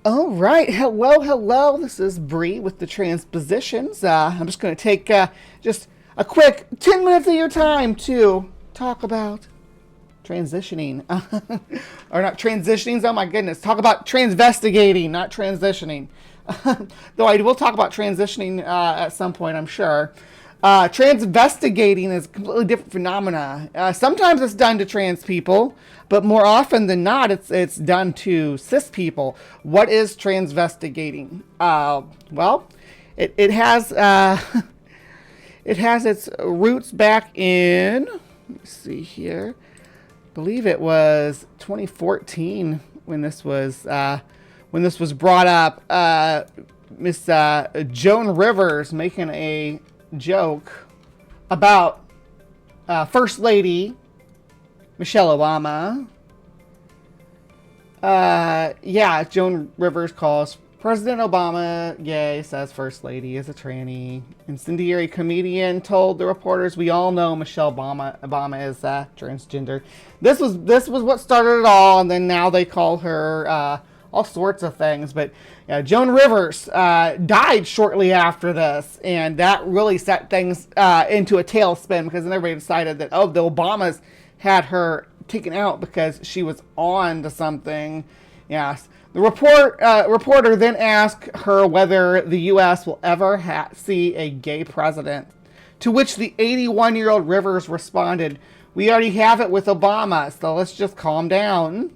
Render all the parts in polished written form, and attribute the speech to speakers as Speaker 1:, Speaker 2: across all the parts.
Speaker 1: All right, hello. This is Bree with the Transpositions. I'm just going to take just a quick 10 minutes of your time to talk about transitioning. Or not transitioning, oh my goodness. Talk about transvestigating, not transitioning. Though I will talk about transitioning at some point, I'm sure. Transvestigating is a completely different phenomena. Sometimes it's done to trans people, but more often than not, it's done to cis people. What is transvestigating? Well, it has it has its roots back in. Let me see here. I believe it was 2014 when this was brought up. Miss Joan Rivers making a joke about First Lady Michelle Obama. Joan Rivers calls President Obama gay, says First Lady is a tranny. Incendiary comedian told the reporters, "We all know Michelle Obama is transgender." This was what started it all, and then now they call her all sorts of things. But Joan Rivers died shortly after this, and that really set things into a tailspin because then everybody decided that, the Obamas had her taken out because she was on to something. Yes. The reporter then asked her whether the U.S. will ever see a gay president, to which the 81-year-old Rivers responded, "We already have it with Obama, so let's just calm down."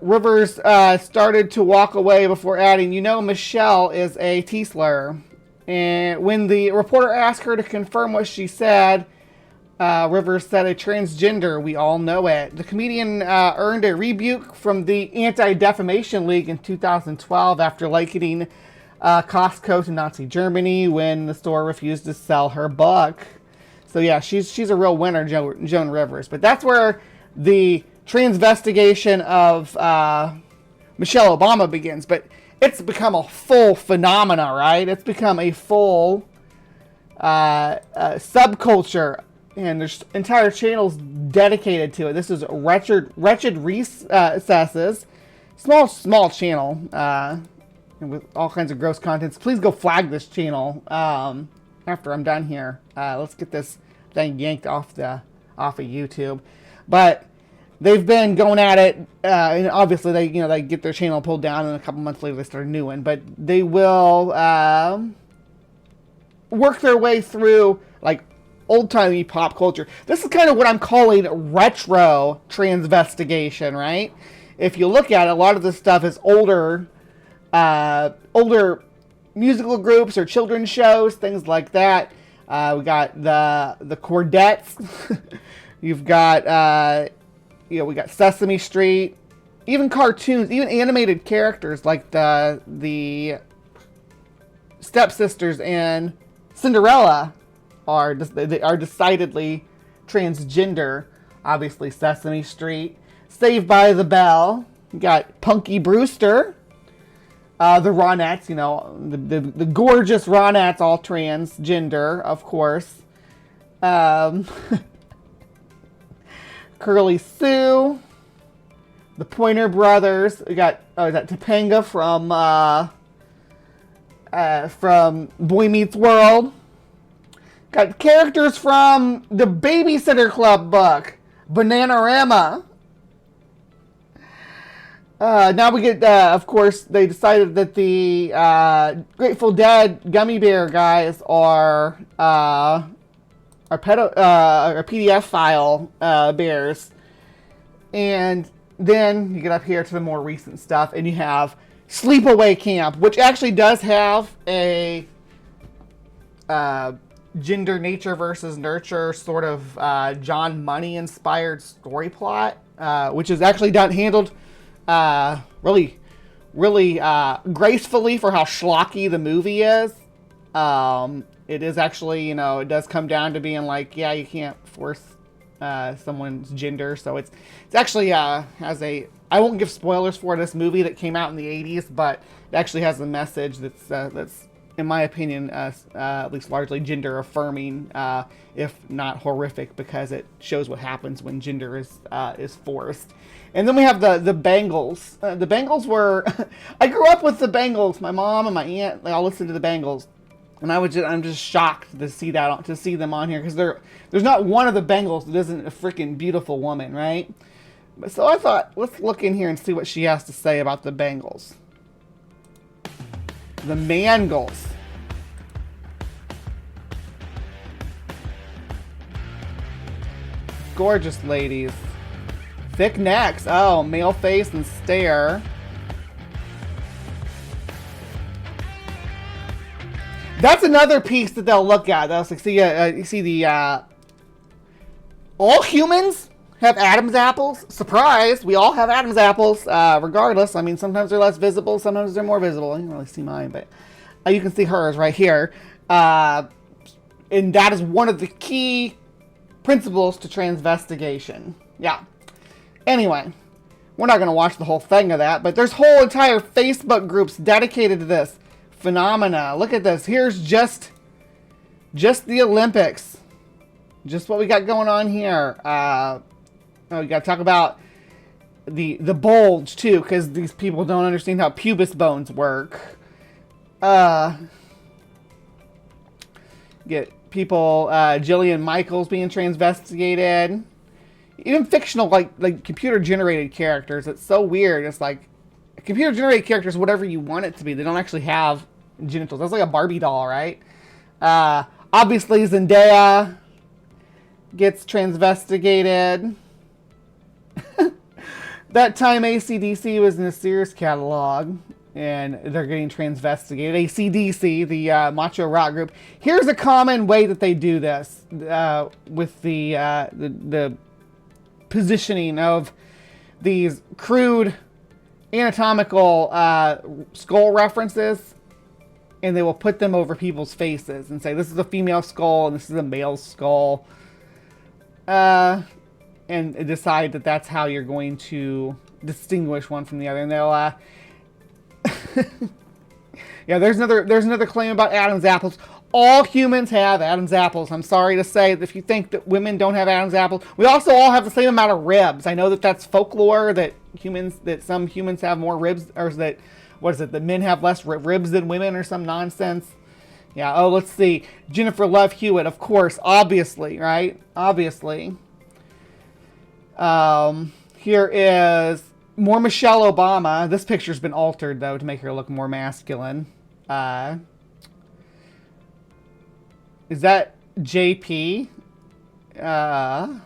Speaker 1: Rivers started to walk away before adding, Michelle is a T-slur. And when the reporter asked her to confirm what she said, Rivers said, "A transgender, we all know it." The comedian earned a rebuke from the Anti-Defamation League in 2012 after likening Costco to Nazi Germany when the store refused to sell her book. So yeah, she's a real winner, Joan Rivers. But that's where the transvestigation of Michelle Obama begins. But it's become a full phenomena, right? It's become a full subculture, and there's entire channels dedicated to it. This is Wretched Recesses, small channel, and with all kinds of gross contents. Please go flag this channel after I'm done here. Let's get this thing yanked off of YouTube. But they've been going at it, and obviously they get their channel pulled down, and a couple months later they start a new one. But they will work their way through like old-timey pop culture. This is kind of what I'm calling retro transvestigation, right? If you look at it, a lot of this stuff is older musical groups or children's shows, things like that. We got the Cordettes. You've got we got Sesame Street, even cartoons, even animated characters like the stepsisters in Cinderella are decidedly transgender. Obviously, Sesame Street, Saved by the Bell. You got Punky Brewster, the Ronettes. The gorgeous Ronettes, all transgender, of course. Curly Sue, the Pointer Brothers. We got is that Topanga from Boy Meets World. Got characters from the Babysitter Club book, Bananarama. Now we get, of course, they decided that the Grateful Dead gummy bear guys are PDF file bears. And then you get up here to the more recent stuff, and you have Sleepaway Camp, which actually does have a gender nature versus nurture sort of John Money inspired story plot, which is actually handled really gracefully for how schlocky the movie is. It is actually, it does come down to being like, you can't force someone's gender. So it's actually has a, I won't give spoilers for this movie that came out in the 80s, but it actually has a message that's in my opinion, at least largely gender affirming, if not horrific, because it shows what happens when gender is forced. And then we have the Bangles. The Bangles were, I grew up with the Bangles. My mom and my aunt, they all listened to the Bangles, and I'm just shocked to see them on here, because there's not one of the Bangles that isn't a freaking beautiful woman, right? So I thought, let's look in here and see what she has to say about the Bangles. The Mangles. Gorgeous ladies. Thick necks. Oh, male face and stare. That's another piece that they'll look at. They'll see, you see the all humans have Adam's apples. Surprise! We all have Adam's apples, regardless. I mean, sometimes they're less visible, sometimes they're more visible. You can really see mine, but you can see hers right here. And that is one of the key principles to transvestigation. Yeah. Anyway, we're not going to watch the whole thing of that, but there's whole entire Facebook groups dedicated to this phenomena. Look at this. Here's just the Olympics. Just what we got going on here. We got to talk about the bulge too, because these people don't understand how pubis bones work. Get people, Jillian Michaels being transvestigated. Even fictional, like computer generated characters. It's so weird. It's like computer generated characters, whatever you want it to be. They don't actually have genitals. That's like a Barbie doll, right? Obviously, Zendaya gets transvestigated. That time AC/DC was in the Sears catalog, and they're getting transvestigated. AC/DC, the macho rock group. Here's a common way that they do this with the positioning of these crude anatomical skull references, and they will put them over people's faces and say, this is a female skull and this is a male skull. And decide that that's how you're going to distinguish one from the other. And they'll, yeah, there's another claim about Adam's apples. All humans have Adam's apples. I'm sorry to say that if you think that women don't have Adam's apples, we also all have the same amount of ribs. I know that that's folklore, that some humans have more ribs, or that, what is it, that men have less ribs than women, or some nonsense. Yeah, oh, let's see. Jennifer Love Hewitt, of course, obviously, right? Obviously. Here is more Michelle Obama. This picture's been altered, though, to make her look more masculine. Is that JP? My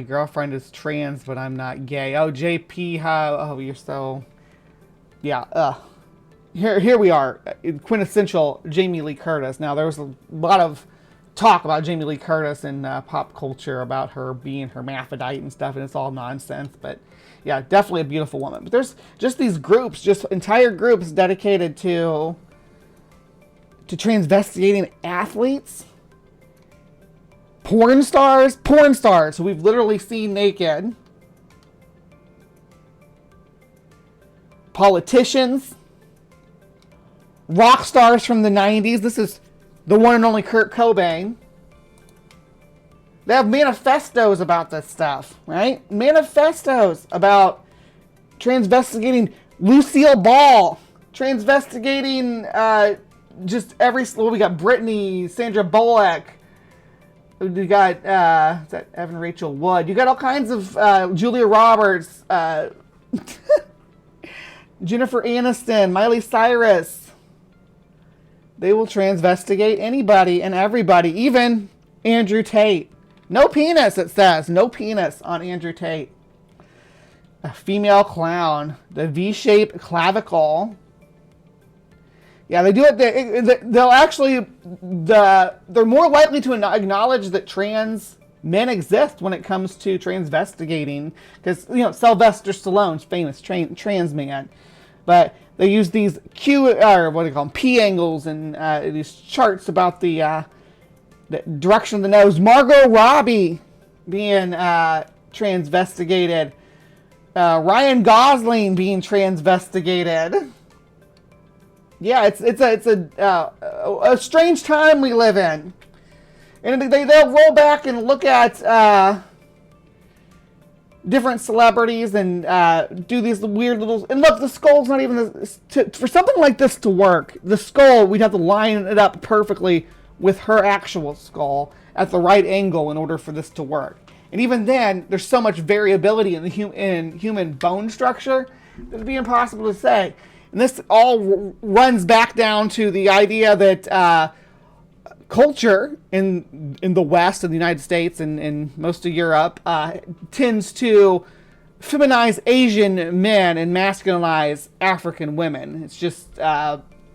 Speaker 1: girlfriend is trans, but I'm not gay. Oh, JP, oh, you're so... Yeah, Here we are, quintessential Jamie Lee Curtis. Now, there was a lot of talk about Jamie Lee Curtis in pop culture, about her being hermaphrodite and stuff, and it's all nonsense. But yeah, definitely a beautiful woman. But there's just these groups, just entire groups dedicated to transvestigating athletes, porn stars who we've literally seen naked, politicians, rock stars from the 90s. This is the one and only Kurt Cobain. They have manifestos about this stuff, right? Manifestos about transvestigating Lucille Ball, transvestigating just every... Well, we got Britney, Sandra Bullock. We got is that Evan Rachel Wood. You got all kinds of Julia Roberts, Jennifer Aniston, Miley Cyrus. They will transvestigate anybody and everybody, even Andrew Tate. No penis, it says. No penis on Andrew Tate. A female clown. The V-shaped clavicle. Yeah, they do it. They'll actually... They're more likely to acknowledge that trans men exist when it comes to transvestigating. Because, you know, Sylvester Stallone's famous trans man. But... they use these what do they call them, P angles, and these charts about the direction of the nose. Margot Robbie being transvestigated. Ryan Gosling being transvestigated. yeah, it's a strange time we live in, and they'll roll back and look at different celebrities and do these weird little, and look, the skull's not even for something like this to work. The skull, we'd have to line it up perfectly with her actual skull at the right angle in order for this to work. And even then, there's so much variability in the in human bone structure that it'd be impossible to say. And this all runs back down to the idea that culture in the West, in the United States, and in most of Europe, tends to feminize Asian men and masculinize African women. It's just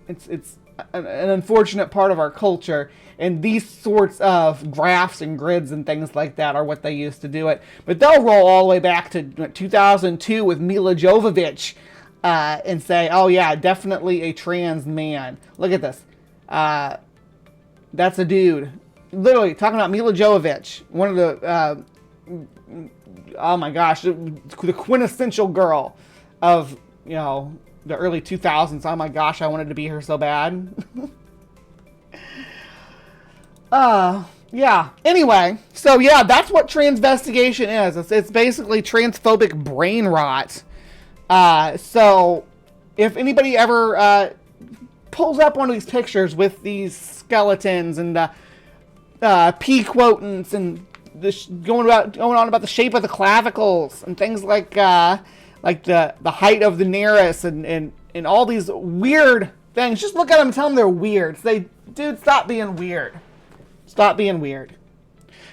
Speaker 1: it's an unfortunate part of our culture. And these sorts of graphs and grids and things like that are what they used to do it. But they'll roll all the way back to 2002 with Mila Jovovich and say, oh yeah, definitely a trans man. Look at this. That's a dude. Literally talking about Mila Jovovich, one of the, oh my gosh, the quintessential girl of, you know, the early 2000s. Oh my gosh, I wanted to be her so bad. Yeah. Anyway, so yeah, that's what transvestigation is. It's basically transphobic brain rot. So if anybody ever pulls up one of these pictures with these skeletons and P-quotants and going on about the shape of the clavicles and things like the height of the nearest and all these weird things, just look at them and tell them they're weird. Say, dude, stop being weird. Stop being weird.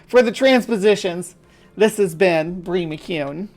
Speaker 1: For the Transpositions, this has been Bree McCune.